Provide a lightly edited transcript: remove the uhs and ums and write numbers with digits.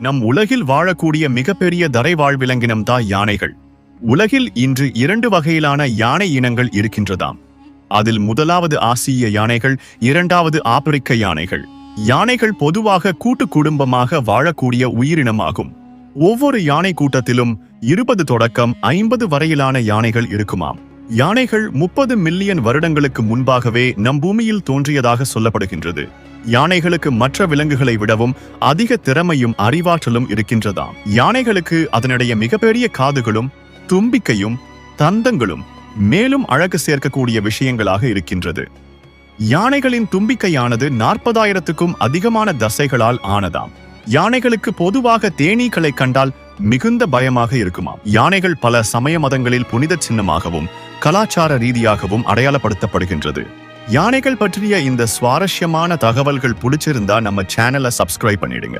நம் உலகில் வாழக்கூடிய மிகப்பெரிய தரைவாழ் விலங்கினம் தான் யானைகள். உலகில் இன்று 2 வகையிலான யானை இனங்கள் இருக்கின்றதாம். அதில் முதலாவது ஆசிய யானைகள், இரண்டாவது ஆப்பிரிக்க யானைகள். யானைகள் பொதுவாக கூட்டு குடும்பமாக வாழக்கூடிய உயிரினமாகும். ஒவ்வொரு யானை கூட்டத்திலும் 20 தொடக்கம் 50 வரையிலான யானைகள் இருக்குமாம். யானைகள் 30 மில்லியன் வருடங்களுக்கு முன்பாகவே நம் பூமியில் தோன்றியதாக சொல்லப்படுகின்றது. யானைகளுக்கு மற்ற விலங்குகளை விடவும் அதிக திறமையும் அறிவாற்றலும் இருக்கின்றதாம். யானைகளுக்கு அதனுடைய மிகப்பெரிய காதுகளும் தும்பிக்கையும் தந்தங்களும் மேலும் அழகு சேர்க்கக்கூடிய விஷயங்களாக இருக்கின்றது. யானைகளின் தும்பிக்கையானது 40,000க்கும் அதிகமான தசைகளால் ஆனதாம். யானைகளுக்கு பொதுவாக தேனீக்களை கண்டால் மிகுந்த பயமாக இருக்குமாம். யானைகள் பல சமய மதங்களில் புனித சின்னமாகவும் கலாச்சார ரீதியாகவும் அடையாளப்படுத்தப்படுகின்றது. யானைகள் பற்றிய இந்த சுவாரஸ்யமான தகவல்கள் பிடிச்சிருந்தா நம்ம சேனலை சப்ஸ்கிரைப் பண்ணிடுங்க.